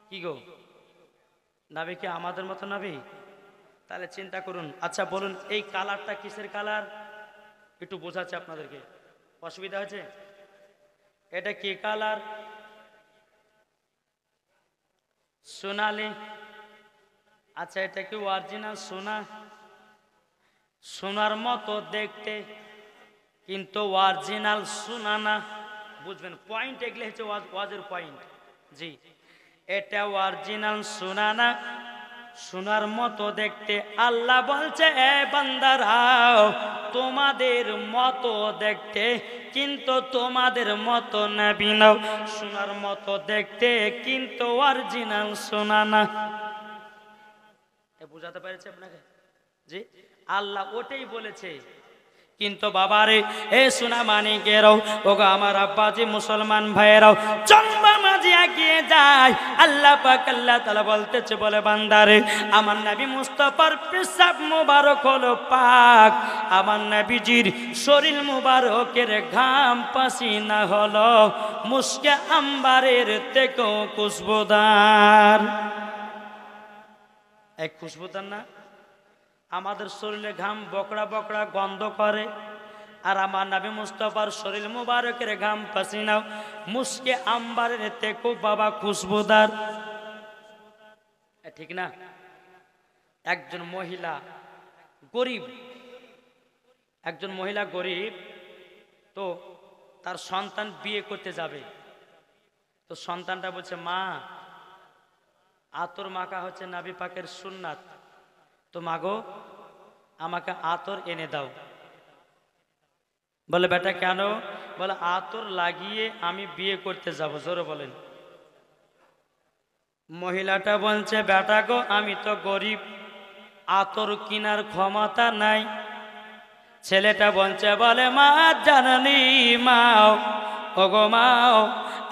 কি গো, নাবি কি আমাদের মতো নাবি? তাহলে চিন্তা করুন। আচ্ছা বলুন, এই কালারটা কিসের কালার? একটু বোঝাচ্ছে আপনাদেরকে, অসুবিধা হয়েছে? এটা কি কালার? সোনালি। আচ্ছা এটা কি অরিজিনাল সোনা? সোনার মতো দেখতে, কিন্তু অরিজিনাল সোনা না। বুঝবেন পয়েন্ট, এগুলো হচ্ছে ওয়াজের পয়েন্ট। জি, এটা অরিজিনাল সোনা না, সোনার মতো দেখতে। আল্লাহ বলছে এ বান্দারাও, তোমাদের মতো দেখতে, কিন্তু তোমাদের মতো নবী নাও। সোনার মতো দেখতে, কিন্তু অরিজিনাল সোনা না। বুঝাতে পেরেছে আপনাকে? জি, আল্লাহ ওটাই বলেছে। কিন্তু বাবারে এ সোনা মানিকেরাও, ওগো আমার আব্বাজি মুসলমান ভাইয়েরাও, চম্বা মাঝে এগিয়ে যায়। আল্লাহ পাক আল্লাহ তাআলা বলতেছে, বলে বান্দারে, আমার নবী মুস্তাফার পেশাব মুবারক হলো পাক, আমার নবীজির শরীর মুবারকের ঘাম পাসিনা হলো মুস্কে আম্বারের থেকেও খুশবুদার। এক খুশবুদার না? আমাদের শরীরে ঘাম বকড়া বকড়া গন্ধ করে, আর আমার নবী মুস্তাফার শরীর মুবারকের ঘাম পাসিনাও মুস্কে আম্বারের থেকেও বাবা খুশবুদার। ঠিক না? একজন মহিলা গরিব, একজন মহিলা গরিব, তো তার সন্তান বিয়ে করতে যাবে। তো সন্তানটা বলছে, মা আতর মাখা হচ্ছে নবী পাকের সুন্নাত, তো মাগো আমাকে আতর এনে দাও। বলে বেটা কেন? বলে আতর লাগিয়ে আমি বিয়ে করতে যাব। জোরে বলেন। মহিলাটা বলছে, বেটা গো আমি তো গরিব, আতর কিনার ক্ষমতা নাই। ছেলেটা বলছে, বলে মা জাননি মাও, ওগো মাও,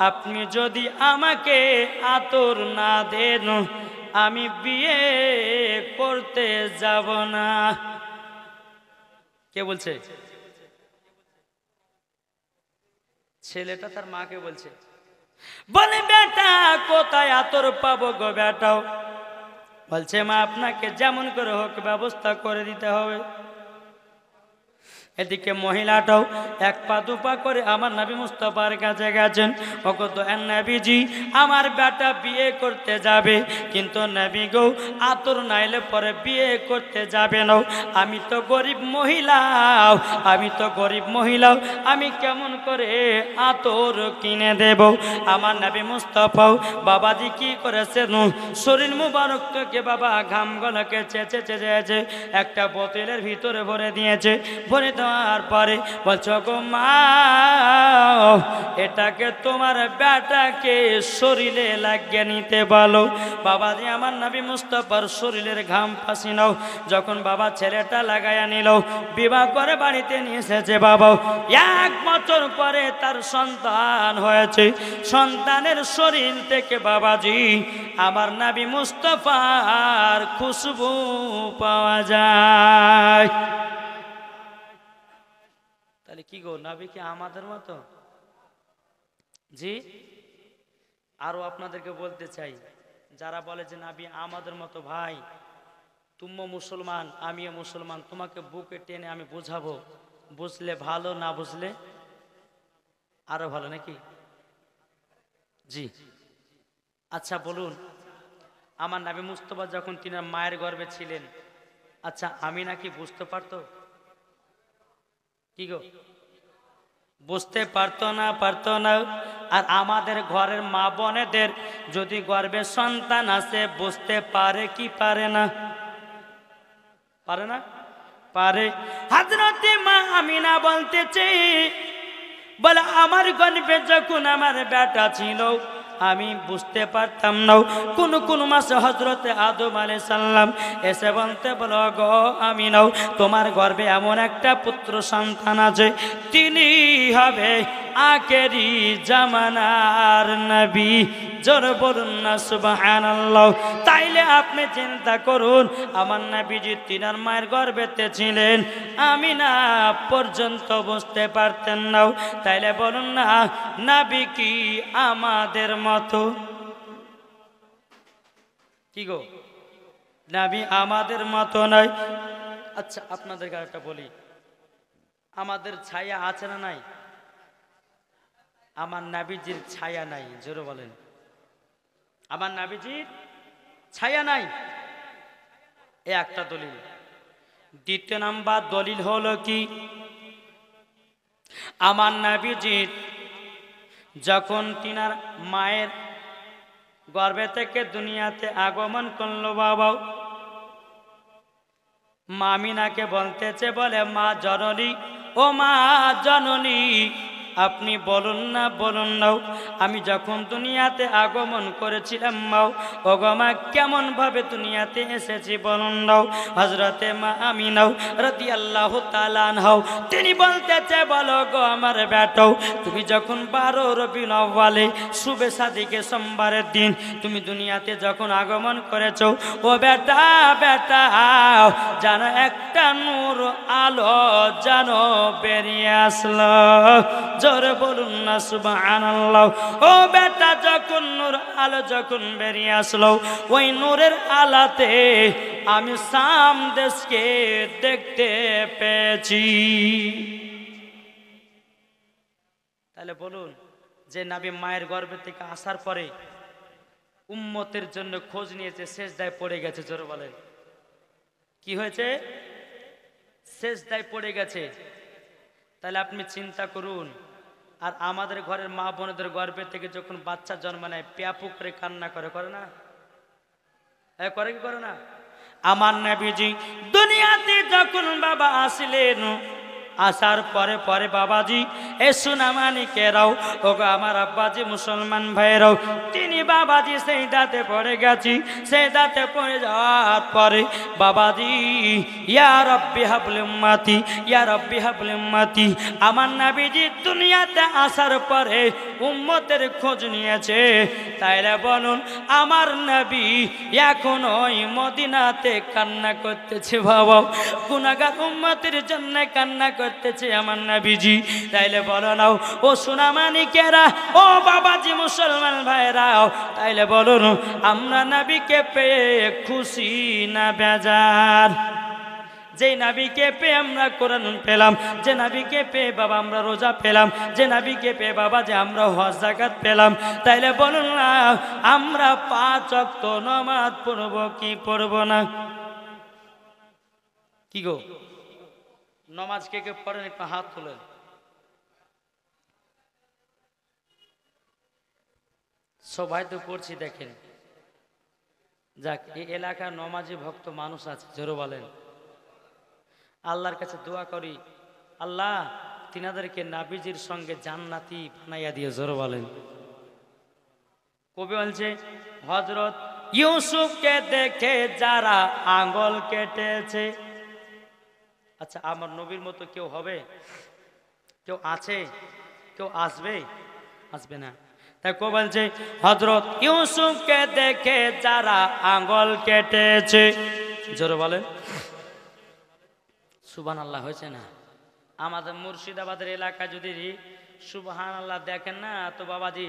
আপনি যদি আমাকে আতর না দেন আমি বিয়ে করতে যাব না। কে বলছে? ছেলেটা তার মাকে বলছে। বলে বেটা কোথায় আতর পাবো গো বেটাও? বলছে মা আপনাকে যেমন করে হোক ব্যবস্থা করে দিতে হবে। এদিকে মহিলাটাও এক পা দুপা করে আমার নবী মুস্তাফার কাছে গেছেন। ওগো দয়ার নবীজি, আমার বেটা বিয়ে করতে যাবে, কিন্তু নবী গো আতর নাইলে পরে বিয়ে করতে যাবে না। আমি তো গরিব মহিলাও, আমি তো গরিব মহিলাও, আমি কেমন করে আতর কিনে দেব? আমার নবী মুস্তাফাও বাবাজি কি করেছেন, শরীর মুবারক থেকে বাবা ঘাম গলাকে চেঁচে চেঁচে একটা বোতলের ভিতরে ভরে দিয়েছে। ভরে দেওয়ার পরে বলছো, গো মা এটাকে তোমার বেটাকে শরীরে লাগিয়ে নিতে বলো। বাবাজি আমার নবী মুস্তাফার শরীরের ঘাম পাসিনাও যখন বাবা ছেলেটা লাগাইয়া নিল, বিবাহ করে বাড়িতে নিয়ে এসেছে। বাবা 1 বছর পরে তার সন্তান হয়েছে। সন্তানের শরীর থেকে বাবাজি আমার নবী মুস্তাফার খুশবু পাওয়া যায়। তাহলে কি গো, নবী কি আমাদের মতো? জি, আরো আপনাদেরকে বলতে চাই, যারা বলে যে নবী আমাদের মতো, ভাই তুমিও মুসলমান আমিও মুসলমান, তোমাকে বুকে টেনে আমি বোঝাবো, বুঝলে ভালো, না বুঝলে আরো ভালো, নাকি? জি। আচ্ছা বলুন, আমার নবী মুস্তাফা যখন তিনি মায়ের গর্ভে ছিলেন, আচ্ছা আমি নাকি বুঝতে পারতো? কি গো, বুঝতে পারতো না? পারতো না। আর আমাদের ঘরের মা বোনেদের যদি গর্ভে সন্তান আছে, বুঝতে পারে কি পারে না? পারে না? পারে। হযরতে মা আমিনা বলতেছে, বলে আমার গর্ভে যখন আমার বেটা ছিল আমি বুঝতে পারতাম না। কোন মাসে হযরতে আদম আলাইহিস সালাম এসে বলতে, বলো গো আমিনা, তোমার গর্ভে এমন একটা পুত্র সন্তান আছে, তিনি হবে আখেরি জামানার নবী। জোরে বলুন না সুবহানাল্লাহ। তাইলে আপনি চিন্তা করুন, আমার নবীজি তিনার মায়ের গর্ভেতে ছিলেন, আমিনা পর্যন্ত বুঝতে পারতেন না। তাইলে বলুন না, নবী কি আমাদের মতো? কি গো, নবী আমাদের মতো নয়। আচ্ছা আপনাদেরকে একটা বলি, আমাদের ছায়া আছে না নাই? আমার নবীজির ছায়া নাই, জোরে বলেন। আমার নবীজির ছায়া নাই, এ একটা দলিল। দ্বিতীয় নাম্বার দলিল হলো কি, আমার নবীজির যখন তিনার মায়ের গর্ভে থেকে দুনিয়াতে আগমন করলো বাবা, মামিনাকে বলতেছে, বলে মা জননী, ও মা জননী, আপনি বলুন না, বলুন না, আমি যখন দুনিয়াতে আগমন করেছিলাম মাও, ও গো মা কেমন ভাবে দুনিয়াতে এসেছি বলুন নাও। হযরতে মা আমিনা রাদিয়াল্লাহু তাআলা আনহা তিনি বলতেছে, বলো গো আমার বেটাও, তুমি যখন 12 রবিউল আউয়ালে শুবে সাদিকে সোমবারের দিন তুমি দুনিয়াতে যখন আগমন করেছো, ও বেটা বেটা জানো একটা নূর আলো জানো বেরিয়ে আসলো, জোরে বলুন না সুবহানাল্লাহ। ও বেটা যখন নূর আলো যখন বেরিয়ে আসলো, ওই নূরের আলাতে আমি শাম দেশকে দেখতে পেয়েছি। তাহলে বলুন, যে নবী মায়ের গর্ভে থেকে আসার পরে উম্মতের জন্য খোঁজ নিয়েছে, সেজদায় পড়ে গেছে, জোরে বলেন। কি হয়েছে? সেজদায় পড়ে গেছে। তাহলে আপনি চিন্তা করুন, আর আমাদের ঘরের মা বোনদের গর্ভে থেকে যখন বাচ্চা জন্ম নেয় প্যাপু করে কান্না করে, করে না? করে কি করে না? আমার নবীজি দুনিয়াতে যখন বাবা আসলেন, আসার পরে পরে বাবাজি এ সুনামানিকেরাও, ও আমার আব্বাজি মুসলমান ভাইরাও, তিনি বাবাজি সেই দাঁতে পড়ে গেছি। সেই দাঁতে পড়ে যাওয়ার পরে বাবাজি ইয়া রব্বি হাবলি উম্মতি, ইয়া রব্বি হাবলি উম্মতি, আমার নবীজি দুনিয়াতে আসার পরে উম্মতের খোঁজ নিয়েছে। তাইলে বলুন, আমার নবী এখন ওই মদিনাতে কান্না করতেছে বাবা, গুনাহগার উম্মতের জন্য কান্না করতেছে আমার নবীজি। তাইলে বলো নাও ও সোনামানিকেরা, ও বাবাজি মুসলমান ভাইরাও, তাইলে বলুন আমরা নবীকে পেয়ে খুশি না বেজার? যে নবীকে পেয়ে আমরা কোরআন পেলাম, যে নবীকে পেয়ে বাবা আমরা রোজা পেলাম, যে নবীকে পেয়ে বাবা যে আমরা হজ যাকাত পেলাম, তাইলে বলুন না আমরা 5 ওয়াক্ত নামাজ পড়ব কি পড়ব না? কি গো, নামাজ কে কে পড়েন একটু হাত তোলেন। সবাই তো পড়ছি দেখেন। যাক, এই এলাকার নামাজি ভক্ত মানুষ আছে, জোরে বলেন। আল্লাহর কাছে দোয়া করি, আল্লাহ তিনাদেরকে নবীজির সঙ্গে জান্নাতি বানাইয়া দিয়ে, জোরে বলেন। কবি বলছে, হযরত ইউসুফকে দেখে যারা আঙ্গুল কেটেছে। আচ্ছা, আমার নবীর মতো কেউ হবে? কেউ আছে? কেউ আসবে? আসবে না। তাই কো বলছে, হযরত ইউসুফকে দেখে যারা আঙ্গুল কেটেছে, জোরে বলেন সুবহানাল্লাহ। হয়েছে না? আমাদের মুর্শিদাবাদের এলাকা যদি সুবহানাল্লাহ দেখেন না, তো বাবাজি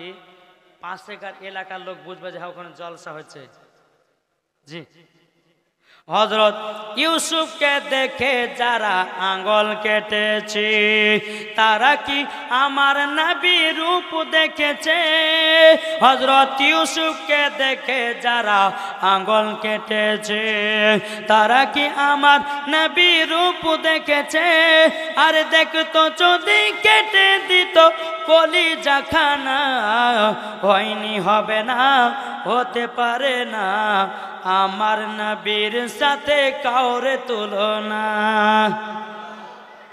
পাশেকার এলাকার লোক বুঝবে যে ওখানে জলসা হচ্ছে। জি, হযরত ইউসুফকে দেখে যারা আঙ্গুল কেটেছে, তারা কি আমার নবীর রূপ দেখেছে? হযরত ইউসুফকে দেখে যারা আঙ্গুল কেটেছে, তারা কি আমার নবীর রূপ দেখেছে? আরে দেখতো যদি কেটে দিত কলিজা খানা, হয়নি হবে না, হতে পারে না আমার নবীর সাথে কাউরে তুলনা।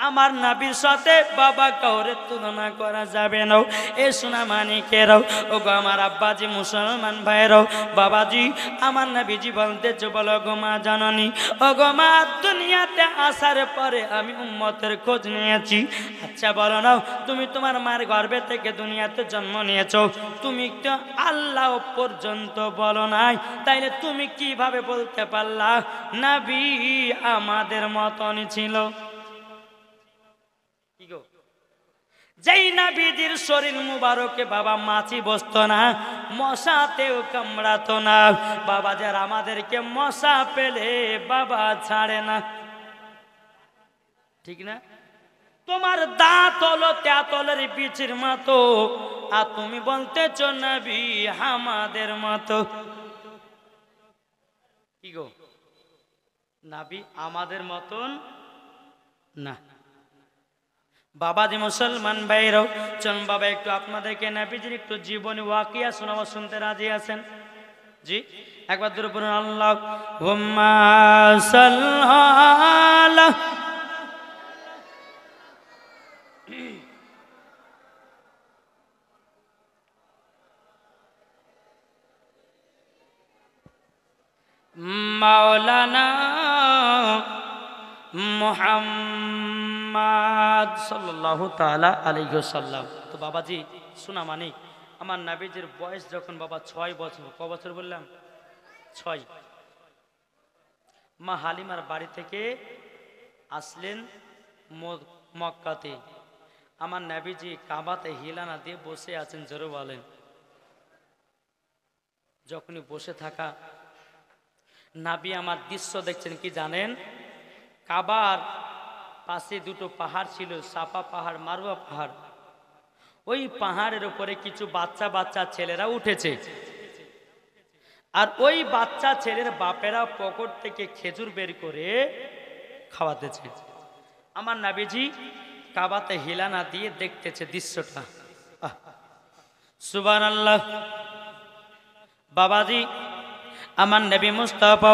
আমার নবীর সাথে বাবা কাউরে তুলনা করা যাবে না। এ সোনামানিকেরাও, ও গো আমার আব্বাজি মুসলমান ভাইরাও, বাবাজি আমার নবীজি বলতেছে, বলো গো মা জননী, ও গো মা দুনিয়াতে আসার পরে আমি উম্মতের খোঁজ নিয়েছি। আচ্ছা বলো না, তুমি তোমার মায়ের গর্ভে থেকে দুনিয়াতে জন্ম নিয়েছো, তুমি তো আল্লাহ পর্যন্ত বলো নাই, তাইলে তুমি কিভাবে বলতে পারলা নবী আমাদের মতনই ছিল? যেই নবীজির শরীর মুবারকে বাবা মাছি বসতো না, মশাতেও কামড়াতো না। বাবা যারা আমাদেরকে মশা পেলে বাবা ছাড়ে না, ঠিক না? তোমার দাঁত হলো তেঁতুলের বিচির মতো, আর তুমি বলতেছ নবী আমাদের মতো। কি গো, নবী আমাদের মতন না। বাবাজি মুসলমান ভাইরাও, চলুন বাবা একটু আপনাদেরকে নবীজির একটু জীবনী ওয়াকিয়া শোনাবো, শুনতে রাজি আছেন? জি, একবার দূরে বলুন আল্লাহুম্মা সাল্লাল্লাহু মাওলানা মুহাম্মদ সাল্লাল্লাহু তাআলা আলাইহি ওয়াসাল্লাম। তো বাবাজি শোনা মানে আমার নবীজির বয়স যখন বাবা 6 বছর, ক বছর বললাম? 6। মা হালিমার বাড়ি থেকে আসলেন মক্কাতে। আমার নবীজি কাবাতে হিলানা দিয়ে বসে আছেন, জোরে বলেন। যখনই বসে থাকা নবী আমার দৃশ্য দেখছেন কি জানেন? কাবার পাশে দুটো পাহাড় ছিল, সাফা পাহাড়, মারওয়া পাহাড়। ওই পাহাড়ের উপরে কিছু বাচ্চা বাচ্চা ছেলেরা উঠেছে, আর ওই বাচ্চা ছেলের বাপেরা পকেট থেকে খেজুর বের করে খাওয়াতেছে। আমার নবীজি কাবাতে হিলানা দিয়ে দেখতেছে দৃশ্যটা। সুবহানাল্লাহ। বাবাজি আমার নবী মুস্তাফা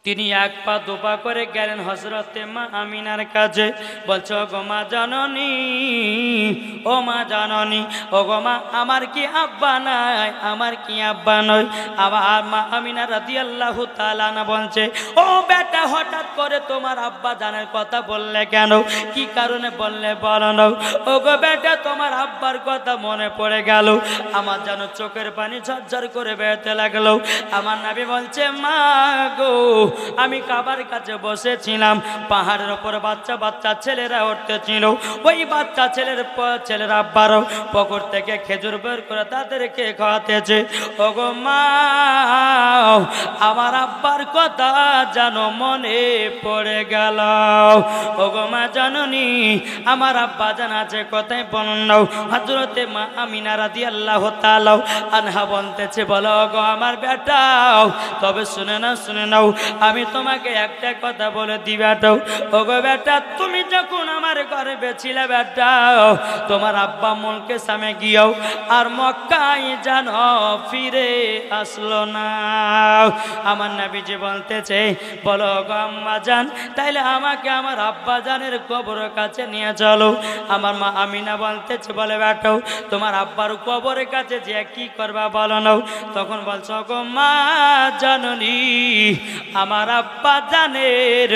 তিনি এক পা দুপা করে গেলেন হযরতে মা আমিনার কাছে। বলছো গো মা জননী, ও মা জননী, ও গো মা, আমার কি আব্বা নাই? আমার কি আব্বা নয়? আবার মা আমিনা রাদিয়াল্লাহু তাআলা না বলছে, ও বেটা, হঠাৎ করে তোমার আব্বা জানের কথা বললে কেন? কি কারণে বললে বলো না? ও গো বেটা, তোমার আব্বার কথা মনে পড়ে গেল। আমার যেন চোখের পানি ঝরঝর করে বেরোতে লাগলো। আমার নবী বলছে, মা গো, আমি কাবার কাছে বসেছিলাম, পাহাড়ের ওপর বাচ্চা বাচ্চা ছেলেরা উঠতেছিল। ওই বাচ্চা ছেলের আব্বারও পকেট থেকে খেজুর বের করে তাদেরকে খাওয়াতেছে। ওগো মা, আমার আব্বার কথা যেন মনে পড়ে গেল। ওগো মা জননী, আমার আব্বা জান আছে কোথায় বলুন না? হযরতে মা আমিনা রাদিয়াল্লাহু তাআলা আনহা বলতেছে, বলো গো আমার বেটা, তবে শুনে নাও, আমি তোমাকে একটা কথা বলে দিই বেটা। ওগো বেটা, তুমি যখন আমার গর্ভে ছিলে বেটা, তোমার আব্বা মুলকে সামে গিয়েও আর মক্কায় যেন ফিরে আসলো না। আমার নবীজি বলতেছে, বলো গো আম্মা জান, তাইলে আমাকে আমার আব্বা জানের কবরের কাছে নিয়ে চলো। আমার মা আমিনা বলতেছে, বলে বেটা, তোমার আব্বার কবরের কাছে যে কি করবা বলো না? তখন বলছো, গো মা জননী, আমার আব্বা জানের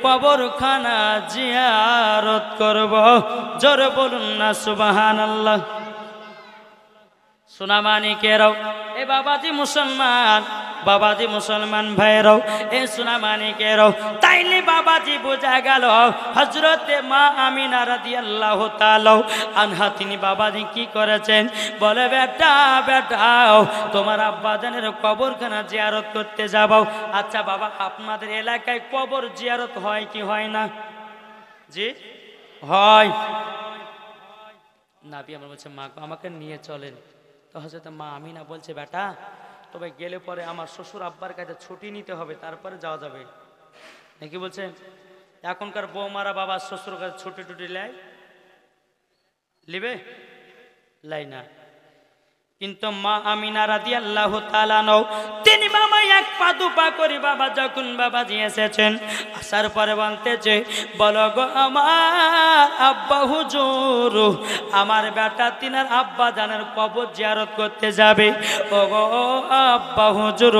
কবরখানা জিয়ারত করব। জোরে বলুন না সুবহানাল্লাহ। সোনামানিকেরাও, এ বাবাজি মুসলমান ভাইরাও, এ সোনামানিকেরাও, তাইলে বাবাজি বোঝা গেল হযরতে মা আমিনা রাদিয়াল্লাহু তাআলা আনহা তিনি বাবাজি কি করেছেন? বলে, বেটা, তোমার আব্বা জানের কবরখানা জিয়ারত করতে যাবো। আচ্ছা বাবা, আপনাদের এলাকায় কবর জিয়ারত হয় কি হয় না? জি হয়। নবী আমার বলছে, মা আমাকে নিয়ে চলেন। তো হযরত মা আমিনা বলছে, বেটা, তবে গেলে পরে আমার শ্বশুর আব্বার কাছে ছুটি নিতে হবে, তারপরে যাওয়া যাবে নাকি? বলছেন এখনকার বৌমারা বাবা শ্বশুর কাছে ছুটি টুটি লিবে লাই না। কিন্তু মা আমিনা রাদিয়াল্লাহু তাআলা তিনি বাবা এক পা দুপা করে বাবা যখন বাবাজি এসেছেন, আসার পরে বলতেছে, বলো গো আমার আব্বা হুজুর, আমার বেটা তিনার আব্বা জানের কবর জিয়ারত করতে যাবে। ও গো আব্বা হুজুর,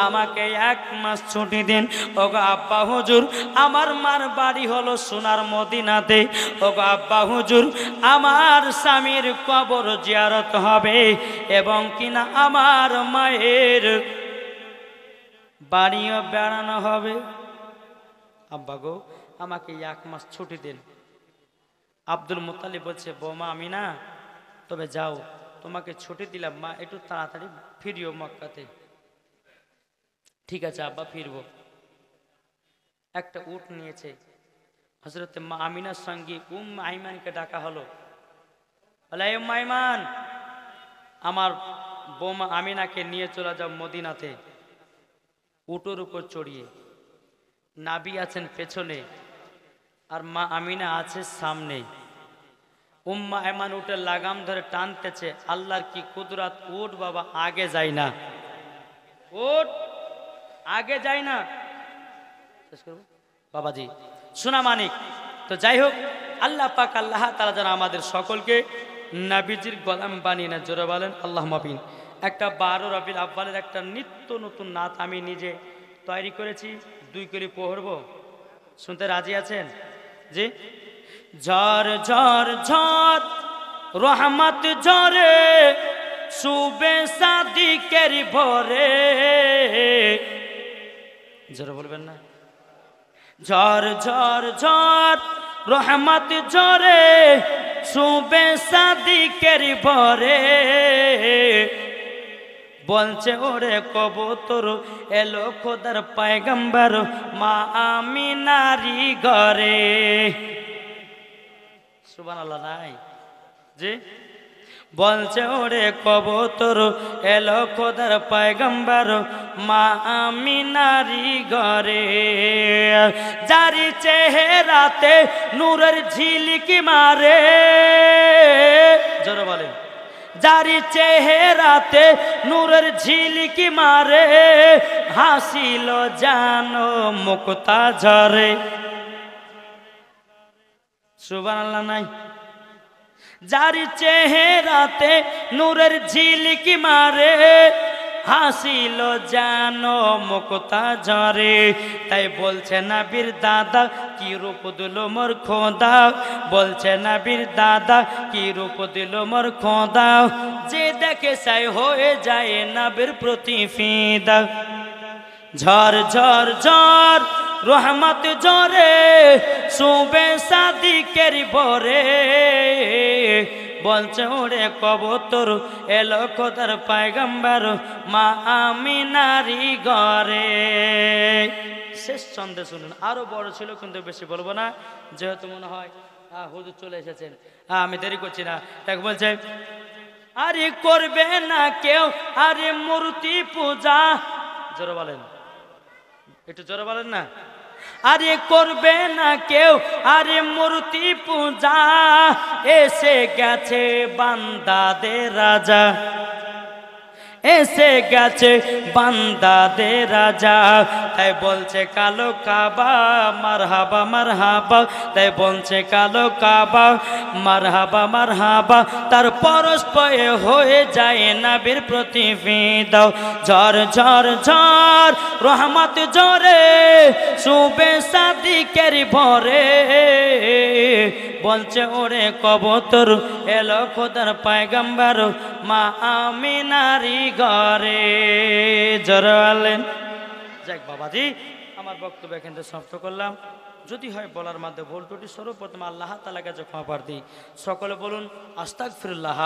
আমাকে 1 মাস ছুটি দিন। ও গো আব্বা হুজুর, আমার মার বাড়ি হলো সোনার মদিনাতে। ও গো আব্বা হুজুর, আমার স্বামীর কবর জিয়ারত হবে এবং কিনা আমার মায়ের বাড়িও বেড়ানো হবে। আব্বা গো, আমাকে 1 মাস ছুটি দিন। আব্দুল মুত্তালিব বলছে, বৌমা আমিনা তবে যাও, তোমাকে ছুটি দিলাম মা, একটু তাড়াতাড়ি ফিরিও মক্কাতে। ঠিক আছে আব্বা, ফিরবো। একটা উট নিয়েছে। হযরত মা আমিনার সঙ্গে আইমানকে ডাকা হলো। বলে, আইমান, আমার বৌমা আমিনাকে নিয়ে চলে যাও মদিনাতে, উটের উপর চড়িয়ে। নাবি আছেন পেছনে আর মা আমিনা আছে সামনে। উম্মা আইমান উটের লাগাম ধরে টানতেছে। আল্লাহর কি কুদরত, উট বাবা আগে যায় না, উট আগে যায় না। বাবাজি সোনা মানিক, তো যাই হোক, আল্লাহ পাক আল্লাহ তাআলা যেন আমাদের সকলকে নবীজির গোলাম বানিয়ে না। জোরে বলেন আল্লাহুম্মা আমিন। একটা 12 রবিউল আউয়ালের একটা নিত্য নতুন নাত আমি নিজে তৈরি করেছি, 2 করে পড়ব, শুনতে রাজি আছেন? জি। ঝড় ঝড় ঝড় রহমত ঝরে, সুবে সাদিকের ভোরে। জোরে বলবেন না? ঝড় ঝড় ঝড় রহমত ঝরে, সুবে সাদিকের ভোরে। বলছে ওরে কবুতর, এলো খোদার পয়গম্বর মা আমিনারি ঘরে। সুবহানাল্লাহ নাই? জি। বলছে ওরে কবুতর, এলো খোদার পয়গম্বর মা আমিনারি ঘরে। যারি চেহারাতে নূরের ঝিলিকি মারে। জোরে বলেন। যারি চেহারাতে নূরের ঝিলিকি মারে, হাসিল জানো মুক্তা ঝরে। সুবহানাল্লাহ নাই? যারি চেহারাতে নূরের ঝিলিকি মারে, হাসিল জানো মুক্তা ঝরে। তাই বলছে নবীর দাদা, কি রূপ দিল মোর খোদা। বলছে নবীর দাদা, কি রূপ দিল মোর খোদা। যে দেখে চাই হয়ে যায় নবীর প্রতি ফিদা। ঝড় ঝড় ঝড় রহমত ঝরে, সুবে সাদিকের ভোরে। বলছে ওরে কবুতর, এলো খোদার পয়গম্বর মা আমিনারি ঘরে। শেষ ছন্দে শুনুন, আরো বড় ছিল কিন্তু বেশি বলবো না, যেহেতু মনে হয় হুজুর চলে এসেছেন, আমি দেরি করছি না। তাকে বলছে, আরে করবে না কেউ আরে মূর্তি পূজা। জোরে বলেন, একটু জোরে বলেন না। আরে করবে না কেউ আরে মূর্তি পূজা, এসে গেছে বান্দাদের রাজা। এসে গেছে বান্দাদের রাজা। তাই বলছে কালো কাবা মারহাবা মারহাবা। তাই বলছে কালো কাবা মারহাবা মারহাবা। তার পরস্পরে হয়ে যায় নবীর প্রতি ফিদা। ঝড় ঝড় ঝড় রহমত ঝরে, সুবে সাদিকের ভোরে। বলছে ওরে কবুতর, এলো খোদার পয়গম্বর মা আমিনারি ঘরে। জোরে বলেন। যাক বাবাজি, আমার বক্তব্য এখান থেকে সমাপ্ত করলাম। যদি হয় বলার মধ্যে ভুল ত্রুটি, সর্বপ্রথম আল্লাহ তাআলার কাছে ক্ষমা প্রার্থী। সকলে বলুন আস্তাগফিরুল্লাহ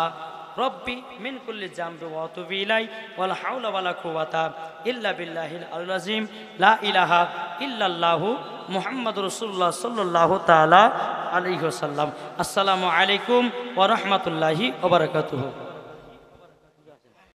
রব্বি মিন কুল্লি জামবি ওয়া আতুবু ইলাই ওয়ালা হাওলা ওয়ালা কুওয়াতা ইল্লা বিল্লাহিল আলিয়্যিল আযীম লা ইলাহা ইল্লাল্লাহু মুহাম্মাদুর রাসূলুল্লাহ সাল্লাল্লাহু তাআলা আলাইহি ওয়াসাল্লাম। আসসালামু আলাইকুম ওয়া রাহমাতুল্লাহি ওয়া বারাকাতুহু।